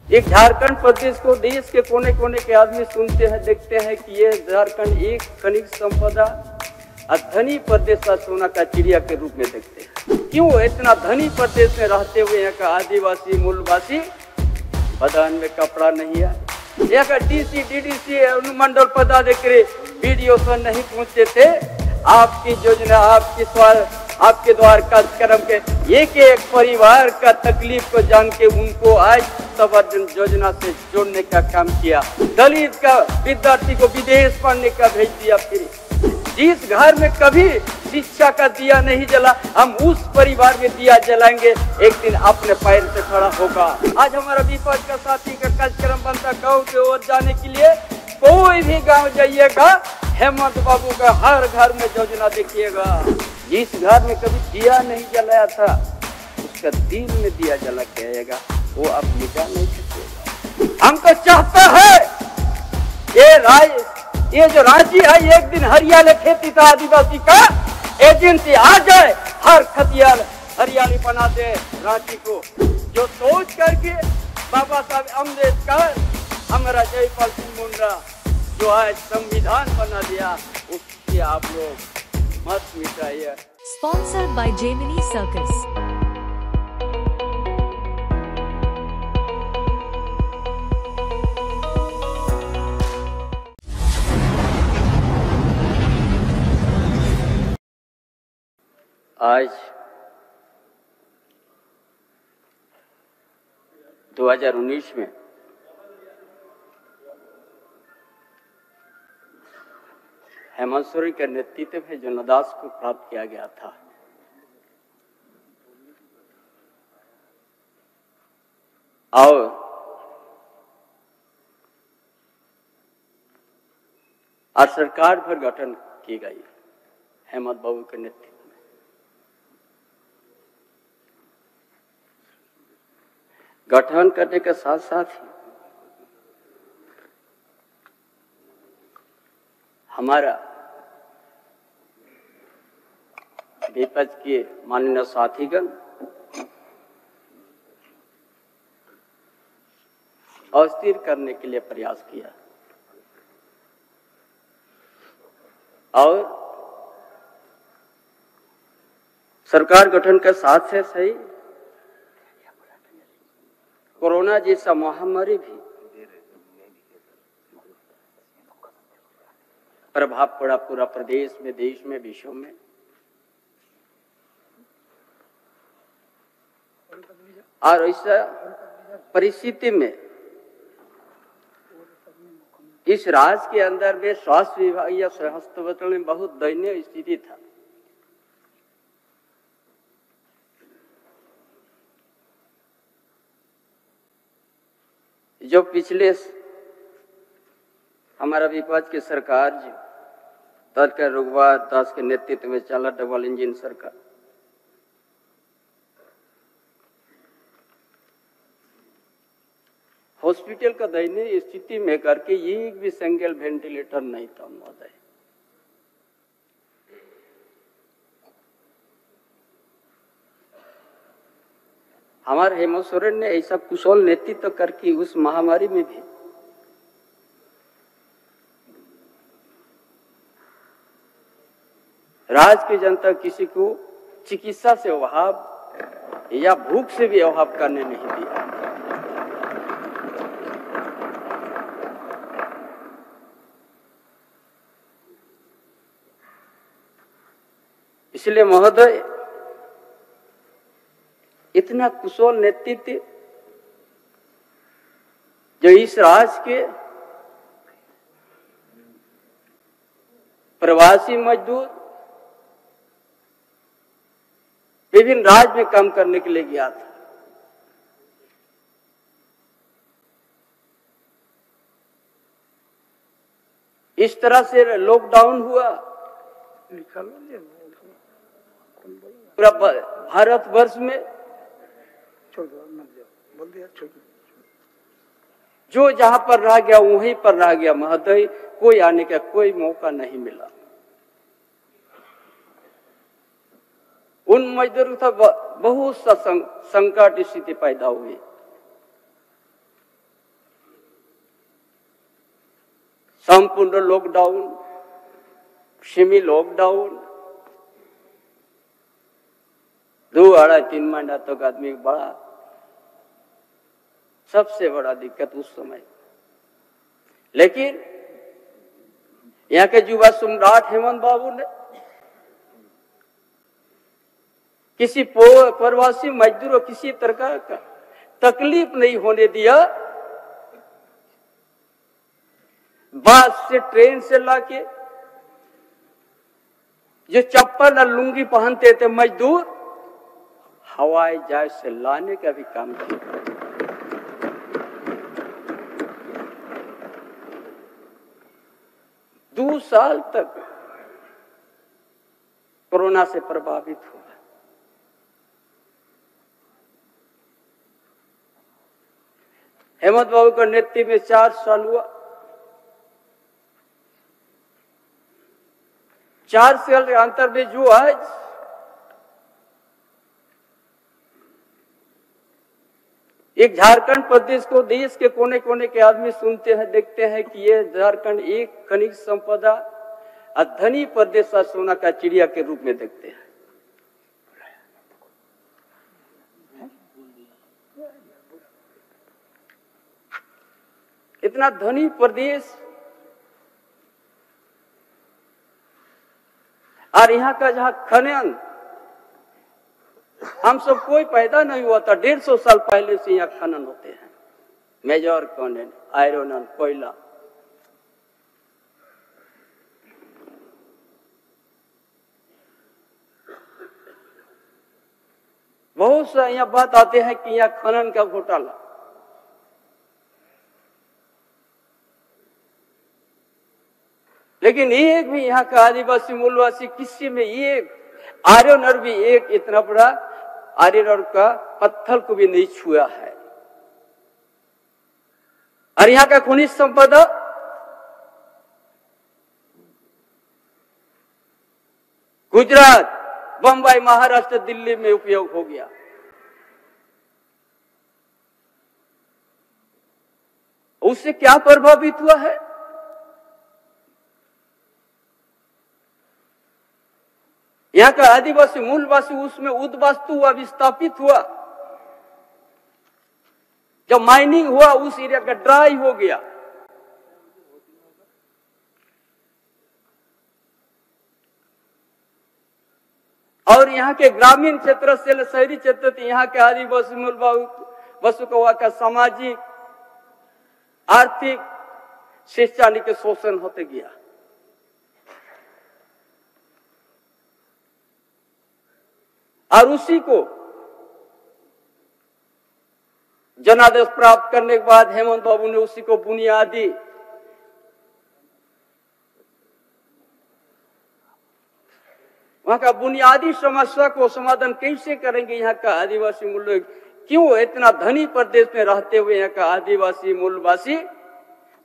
एक झारखंड प्रदेश को देश के कोने कोने के आदमी सुनते हैं, देखते हैं कि ये झारखंड एक खनिज संपदा और धनी प्रदेश का सोना का चिड़िया के रूप में देखते हैं। क्यों इतना धनी प्रदेश में रहते हुए यहाँ का आदिवासी मूलवासी बदन में कपड़ा नहीं है, यहाँ का डीसी डीडीसी अनुमंडल पदाधिकारी वीडियो पर नहीं पहुंचते थे। आपकी योजना, आपके द्वार कार्यक्रम के एक एक परिवार का तकलीफ को जान के उनको आज संवर्धन योजना से जोड़ने का काम किया। दलित का विद्यार्थी को विदेश पढ़ने का भेज दिया। फिर जिस घर में कभी शिक्षा का दिया नहीं जला, हम उस परिवार में दिया जलाएंगे, एक दिन अपने पैर से खड़ा होगा। आज हमारा विपक्ष का साथी का कार्यक्रम बनता गाँव की ओर जाने के लिए। कोई भी गांव जाइएगा, हेमंत बाबू का हर घर में योजना देखिएगा। जिस घर में कभी दिया नहीं जलाया था, उसका दिल में दिया जला के आएगा, वो अब मिटा नहीं सकेगा। हमको चाहता है ये जो रांची है, एक दिन हरियाली खेती था आदिवासी का एजेंसी आ जाए, हर खतियाल हरियाली बना दे रांची को। जो सोच करके बाबा साहब अम्बेडकर, हमारा जयपाल सिंह मुंडा जो आज संविधान बना दिया, उससे आप लोग मत मिटाइए। Sponsored by Gemini Circus. आज 2019 में हेमंत सोरेन के नेतृत्व में जो लद्दाख को प्राप्त किया गया था, और सरकार पर गठन की गई हेमंत बाबू के नेतृत्व में। गठन करने के साथ साथ ही हमारा विपक्ष के माननीय साथीगण अस्थिर करने के लिए प्रयास किया और सरकार गठन के साथ से सही कोरोना जैसा महामारी भी प्रभाव पड़ा पूरा प्रदेश में, देश में, विश्व में। और ऐसा परिस्थिति में इस राज्य के अंदर में स्वास्थ्य विभाग या स्वास्थ्य अस्पताल में बहुत दयनीय स्थिति था। जो पिछले हमारा विपक्ष की सरकार जो तत्काल रघुवर दास के नेतृत्व में चला डबल इंजन सरकार, हॉस्पिटल का दयनीय स्थिति में करके एक भी सिंगल वेंटिलेटर नहीं था महोदय। हमारे हेमंत सोरेन ने ऐसा कुशल नेतृत्व करके उस महामारी में भी राज्य की जनता किसी को चिकित्सा से अभाव या भूख से भी अभाव करने नहीं दिया। इसलिए महोदय, इतना कुशल नेतृत्व जो इस राज्य के प्रवासी मजदूर विभिन्न राज्य में काम करने के लिए गया था, इस तरह से लॉकडाउन हुआ पूरा भारतवर्ष में। जो जहां पर रह गया वहीं पर रह गया महोदय, कोई आने का कोई मौका नहीं मिला। उन मजदूरों का बहुत सा संकट स्थिति पैदा हुई। संपूर्ण लॉकडाउन, सेमी लॉकडाउन, 2-3 महीना तक आदमी बड़ा सबसे बड़ा दिक्कत उस समय। लेकिन यहाँ के युवा सम्राट हेमंत बाबू ने किसी प्रवासी मजदूरों किसी तरह का तकलीफ नहीं होने दिया। बस से ट्रेन से लाके जो चप्पल और लुंगी पहनते थे मजदूर, हवाई जहाज से लाने का भी काम किया। 2 साल तक कोरोना से प्रभावित हुआ। हेमंत बाबू का नेतृत्व में 4 साल हुआ। 4 साल के अंतर में जो आज एक झारखंड प्रदेश को देश के कोने कोने के आदमी सुनते हैं, देखते हैं कि ये झारखंड एक खनिज संपदा और धनी प्रदेश का सोना का चिड़िया के रूप में देखते हैं। इतना धनी प्रदेश और यहाँ का जहाँ खनन, हम सब कोई पैदा नहीं हुआ था, 150 साल पहले से यहाँ खनन होते हैं। मेजर खनन, आयरन, कोयला। बहुत सा यहाँ बात आते हैं कि यहाँ खनन का घोटाला। लेकिन एक भी यहाँ का आदिवासी मूलवासी किसी में एक आयरन और भी एक इतना बड़ा आयरन का पत्थर को भी नहीं छुआ है। और यहाँ का खनिज संपदा गुजरात, बंबई, महाराष्ट्र, दिल्ली में उपयोग हो गया। उससे क्या प्रभावित हुआ है? यहाँ का आदिवासी मूलवासी उसमें उद्वास्तु हुआ, विस्थापित हुआ। जब माइनिंग हुआ उस एरिया का ड्राई हो गया। और यहाँ के ग्रामीण क्षेत्र से शहरी क्षेत्र से यहाँ के आदिवासी मूलवासी को वहां का सामाजिक, आर्थिक, शैक्षणिक शोषण होते गया। और उसी को जनादेश प्राप्त करने के बाद हेमंत बाबू ने उसी को बुनियादी वहां का बुनियादी समस्या को समाधान कैसे करेंगे। यहाँ का आदिवासी मूल क्यों इतना धनी प्रदेश में रहते हुए यहाँ का आदिवासी मूलवासी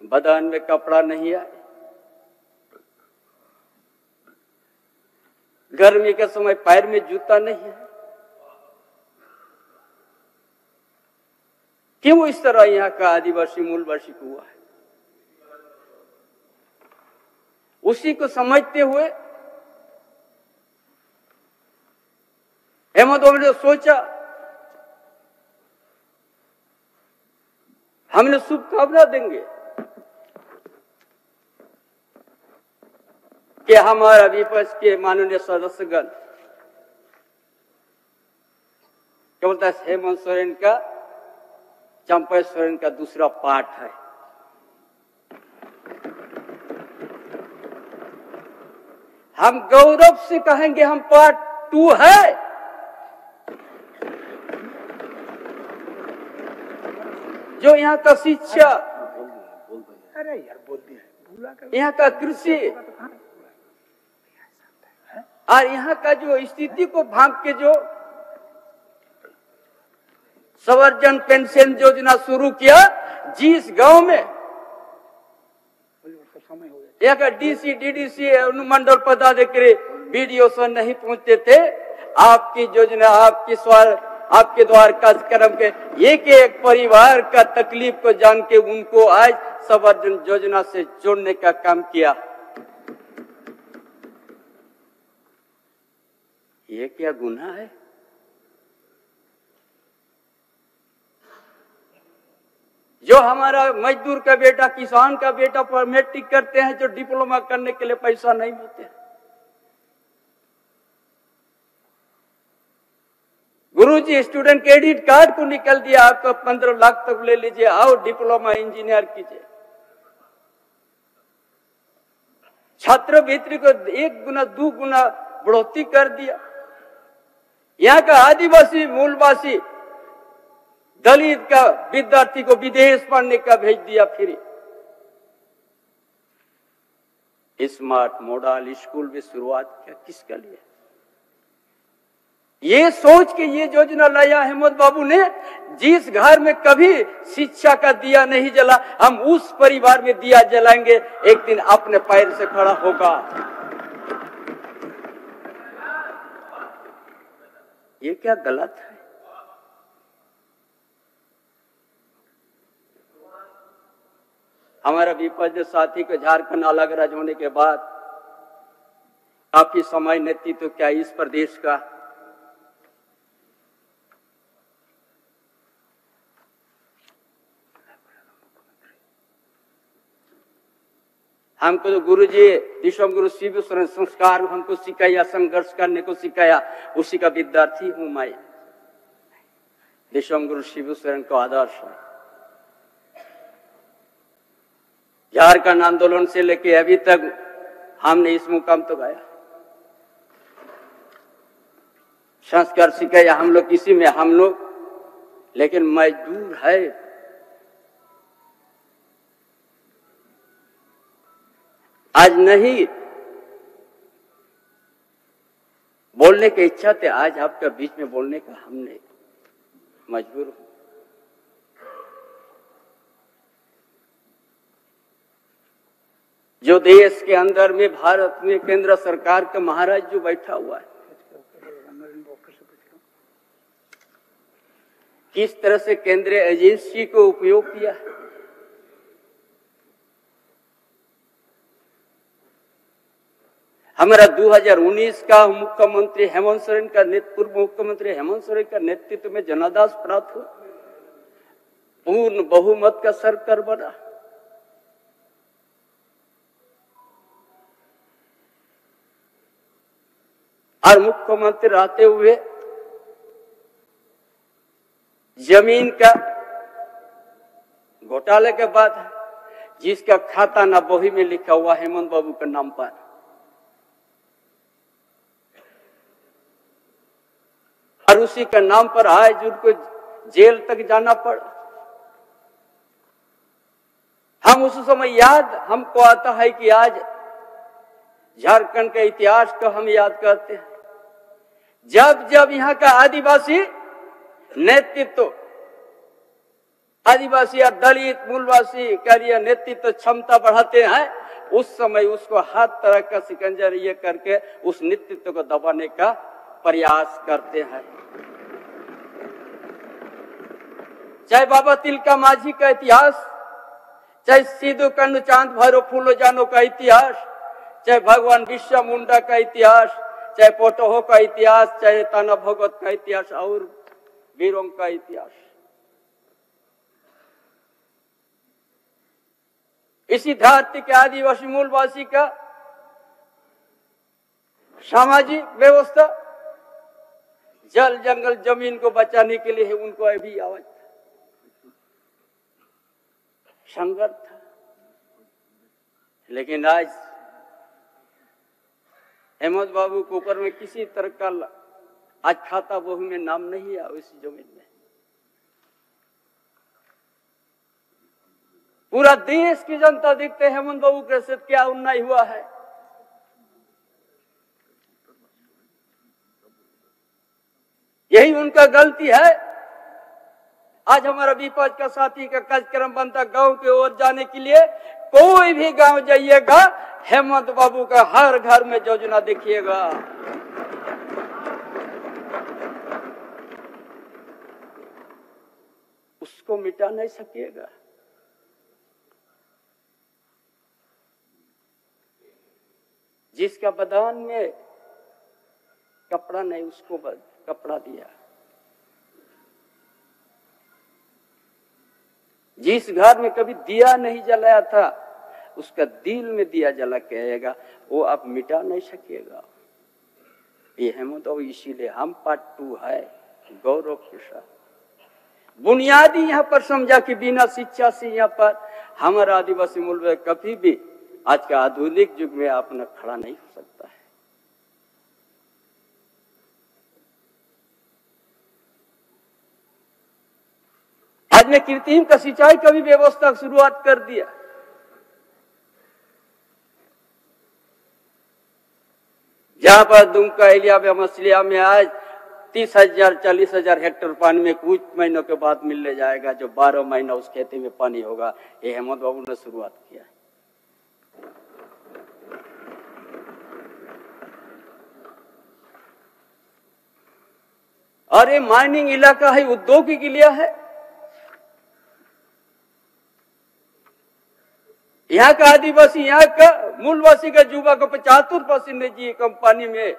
बदन में कपड़ा नहीं आए, गर्मी के समय पैर में जूता नहीं है, क्यों इस तरह यहाँ का आदिवासी मूलवासी को हुआ है? उसी को समझते हुए हेमंत बाबू ने सोचा, हमने शुभकामना देंगे कि हमारा विपक्ष के माननीय सदस्यगण क्या बोलता है, हेमंत सोरेन का, चंपा सोरेन का दूसरा पार्ट है। हम गौरव से कहेंगे हम पार्ट 2 है। जो यहाँ का शिक्षा, यहाँ का कृषि और यहाँ का जो स्थिति को भांग के जो संवर्धन पेंशन योजना शुरू किया, जिस गांव में यहाँ का डीसी, डीडीसी, अनुमंडल पदाधिकारी, बीडीओ नहीं पहुंचते थे, आपकी योजना, आपकी आपके द्वार कार्यक्रम के एक एक परिवार का तकलीफ को जान के उनको आज संवर्धन योजना से जोड़ने का काम किया। ये क्या गुनाह है? जो हमारा मजदूर का बेटा, किसान का बेटा पर मैट्रिक करते हैं, जो डिप्लोमा करने के लिए पैसा नहीं मिलते। गुरुजी स्टूडेंट क्रेडिट कार्ड को निकल दिया, आपका 15 लाख तक ले लीजिए, आओ डिप्लोमा इंजीनियर कीजिए। छात्रवृत्ति को 1 गुना 2 गुना बढ़ोतरी कर दिया। यहाँ का आदिवासी मूलवासी दलित का विद्यार्थी को विदेश पढ़ने का भेज दिया फ्री। स्मार्ट मॉडल स्कूल में शुरुआत किया, किसके लिए? ये सोच के ये योजना लाया हेमंत बाबू ने, जिस घर में कभी शिक्षा का दिया नहीं जला, हम उस परिवार में दिया जलाएंगे, एक दिन अपने पैर से खड़ा होगा। ये क्या गलत है? हमारा विपक्ष साथी को झारखंड अलग राज्य होने के बाद काफी समय नेतृत्व क्या इस प्रदेश का, हमको तो गुरुजी विश्वम गुरु शिव सोरेन संस्कार हमको सिखाया, संघर्ष करने को सिखाया, उसी का विद्यार्थी हूं मैं। विश्वम गुरु शिव सोरेन को आदर्श है। झारखंड आंदोलन से लेके अभी तक हमने इस मुकाम तो गया, संस्कार सिखाया हम लोग किसी में, हम लोग लेकिन मजदूर है। आज नहीं बोलने की इच्छा थे, आज आपका बीच में बोलने का हमने मजबूर हूं। जो देश के अंदर में भारत में केंद्र सरकार का महाराज जो बैठा हुआ है, किस तरह से केंद्रीय एजेंसी को उपयोग किया है। हमारा 2019 का मुख्यमंत्री हेमंत सोरेन का पूर्व मुख्यमंत्री हेमंत सोरेन का नेतृत्व में जनादेश प्राप्त हुआ, पूर्ण बहुमत का सरकार बना। और मुख्यमंत्री रहते हुए जमीन का घोटाले के बाद जिसका खाता ना बही में लिखा हुआ हेमंत बाबू के नाम पर, और उसी के नाम पर आज उनको जेल तक जाना पड़ा। हम उस समय याद हमको आता है कि आज झारखंड के इतिहास को हम याद करते हैं, जब जब यहाँ का आदिवासी नेतृत्व, आदिवासी या दलित मूलवासी का लिए नेतृत्व क्षमता बढ़ाते हैं, उस समय उसको हर तरह का शिकंजा ये करके उस नेतृत्व को दबाने का प्रयास करते हैं। चाहे बाबा तिलका माझी का इतिहास, चाहे सिद्धू कान्हू चांद भैरव फूलो जानो का इतिहास, चाहे भगवान बिरसा मुंडा का इतिहास, चाहे पोटोहो का इतिहास, चाहे ताना भगत का इतिहास और वीरों का इतिहास, इसी धरती के आदिवासी मूलवासी का सामाजिक व्यवस्था, जल जंगल जमीन को बचाने के लिए उनको अभी आवाज संघर्ष था। लेकिन आज हेमंत बाबू के ऊपर में किसी तरह का आज खाता बहू में नाम नहीं है उस जमीन में। पूरा देश की जनता देखते हैं हेमंत बाबू के साथ क्या अन्याय हुआ है। यही उनका गलती है। आज हमारा विपक्ष का साथी का कार्यक्रम बनता गांव की ओर जाने के लिए, कोई भी गांव जाइएगा हेमंत बाबू का हर घर में योजना देखिएगा। इसको मिटा नहीं सकेगा। जिसका बदान में कपड़ा नहीं उसको कपड़ा दिया, जिस घर में कभी दिया नहीं जलाया था उसका दिल में दिया जला के आएगा, वो आप मिटा नहीं सकेगा। ये है तो इसीलिए हम पार्ट 2 है गौरव के साथ। बुनियादी यहाँ पर समझा कि बिना शिक्षा से यहाँ पर हमारा आदिवासी मूल में कभी भी आज के आधुनिक युग में अपना खड़ा नहीं हो सकता है। आज में कृत्रिम का सिंचाई का भी व्यवस्था शुरुआत कर दिया। जहां पर दुमका एलिया में मछलिया में आज 30,000 40,000 हेक्टेयर पानी में कुछ महीनों के बाद मिलने जाएगा, जो 12 महीना उस खेती में पानी होगा। ये हेमंत बाबू ने शुरुआत किया है। और ये माइनिंग इलाका है, औद्योगिक एरिया है। यहाँ का आदिवासी, यहाँ का मूलवासी का युवा को 75% जी कंपनी में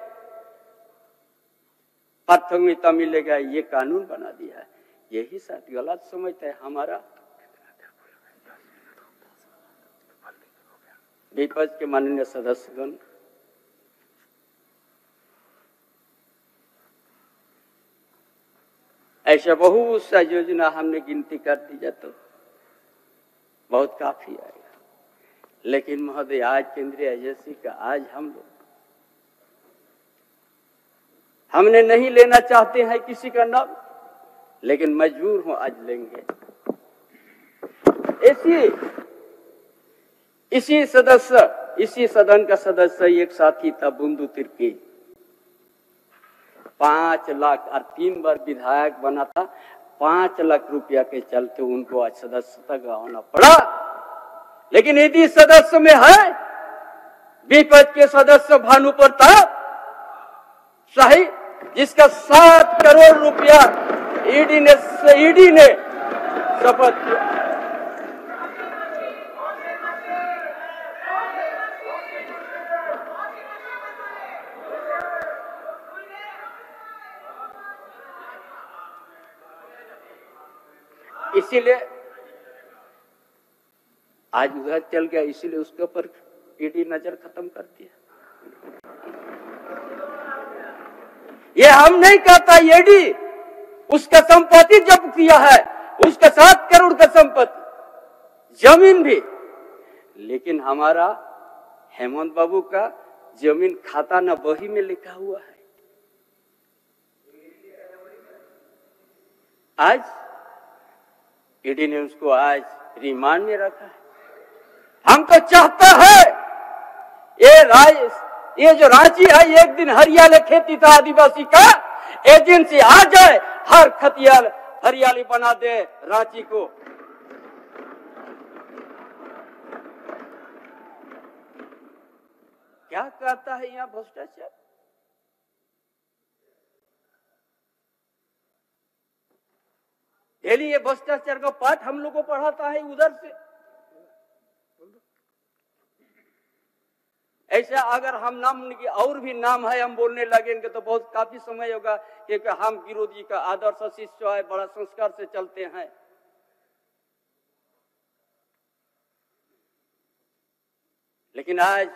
प्राथमिकता मिलेगा, ये कानून बना दिया है। यही साथ गलत समझता है हमारा विपक्ष के माननीय सदस्यगण। ऐसा बहुत सा योजना हमने गिनती कर दी जाए तो बहुत काफी आएगा। लेकिन महोदय आज केंद्रीय एजेंसी का आज हम लोग हमने नहीं लेना चाहते हैं किसी का नाम, लेकिन मजबूर हूं आज लेंगे। इसी सदन का सदस्य एक साथी था बुंदू तिर्की, 5 लाख और 3 बार विधायक बना था। 5 लाख रुपया के चलते उनको आज सदस्यता गंवाना पड़ा। लेकिन यदि सदस्य में है विपक्ष के सदस्य भानु प्रताप शाही, जिसका 7 करोड़ रुपया ईडी ने शपथ किया। इसीलिए आज उधर चल गया, इसीलिए उसके ऊपर ईडी नजर खत्म कर दिया। ये हम नहीं कहता, ईडी उसका संपत्ति जब्त किया है, उसका 7 करोड़ का संपत्ति, जमीन भी। लेकिन हमारा हेमंत बाबू का जमीन खाता न बही में लिखा हुआ है। आज ईडी ने उसको आज रिमांड में रखा है। हम तो चाहता है ये जो रांची है, एक दिन हरियाली खेती था आदिवासी का, एजेंसी आ जाए, हर खतियाल हरियाली बना दे रांची को। क्या कहता है यहाँ भ्रष्टाचार? डेली ये भ्रष्टाचार का पाठ हम लोग को पढ़ाता है उधर से। ऐसा अगर हम नाम की और भी नाम है हम बोलने लगेंगे तो बहुत काफी समय होगा, क्योंकि हम गिरोध जी का आदर्श शिष्य है, बड़ा संस्कार से चलते हैं। लेकिन आज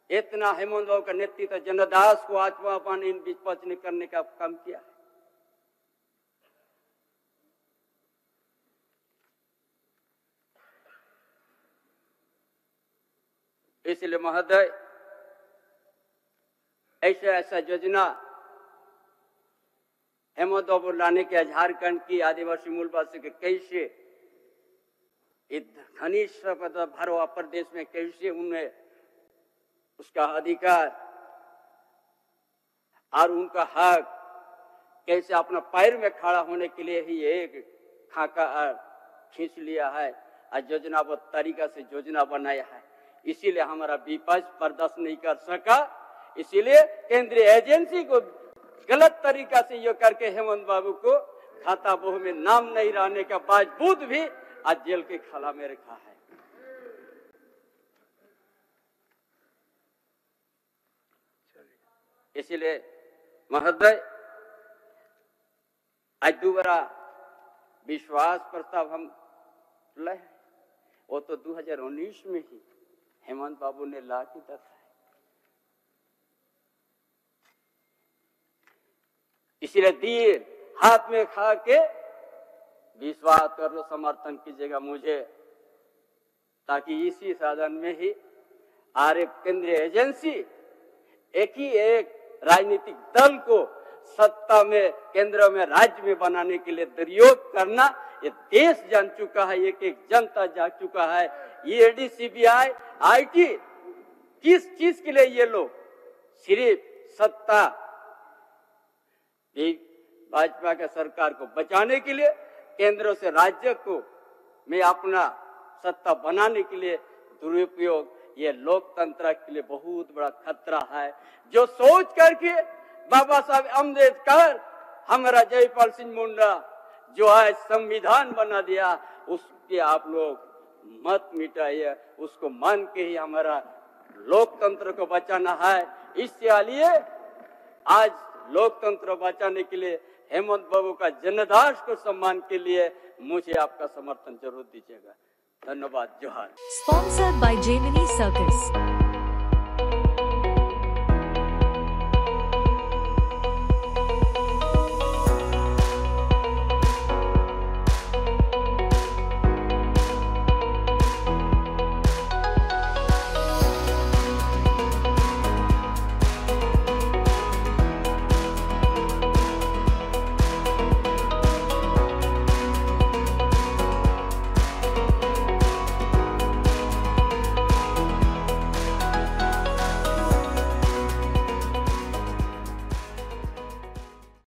इतना हेमंत बाबू का नेतृत्व जनदास को आत्मा पानी विपक्ष ने करने का काम किया। इसलिए महोदय ऐसा योजना हेमंत बाबू लाने के झारखंड की आदिवासी मूलवासी के कैसे घनिष्ठ भारत प्रदेश में कैसे उन्हें उसका अधिकार और उनका हक कैसे अपना पैर में खड़ा होने के लिए ही एक खाका खींच लिया है और योजनाबद्ध तरीका से योजना बनाया है। इसीलिए हमारा विपक्ष बर्दाश्त नहीं कर सका, इसीलिए केंद्रीय एजेंसी को गलत तरीका से ये करके हेमंत बाबू को खाता बहु में नाम नहीं रहने के बावजूद भी आज जेल के खाला में रखा है। इसलिए महोदय, आज दोबारा विश्वास प्रस्ताव हम लाए, वो तो 2019 में ही हेमंत बाबू ने ला के दर्शाया। इसलिए दिए हाथ में खा के विश्वास करो, समर्थन कीजिएगा मुझे, ताकि इसी साधन में ही आरएफ केंद्रीय एजेंसी एक ही एक राजनीतिक दल को सत्ता में, केंद्र में, राज्य में बनाने के लिए दुरुपयोग करना ये देश जान चुका है, एक एक जनता जान चुका है। ईडी, सीबीआई, आईटी किस चीज के लिए ये लोग? सिर्फ सत्ता, भाजपा के सरकार को बचाने के लिए, केंद्र से राज्य को में अपना सत्ता बनाने के लिए दुरुपयोग। ये लोकतंत्र के लिए बहुत बड़ा खतरा है। जो सोच करके बाबा साहब अम्बेडकर, हमारा जयपाल सिंह मुंडा जो है संविधान बना दिया, उसके आप लोग मत मिटाइए, उसको मान के ही हमारा लोकतंत्र को बचाना है। इसके लिए आज लोकतंत्र बचाने के लिए हेमंत बाबू का जनादेश को सम्मान के लिए मुझे आपका समर्थन जरूर दीजिएगा। धन्यवाद। जोहार। Sponsored by Gemini Circus.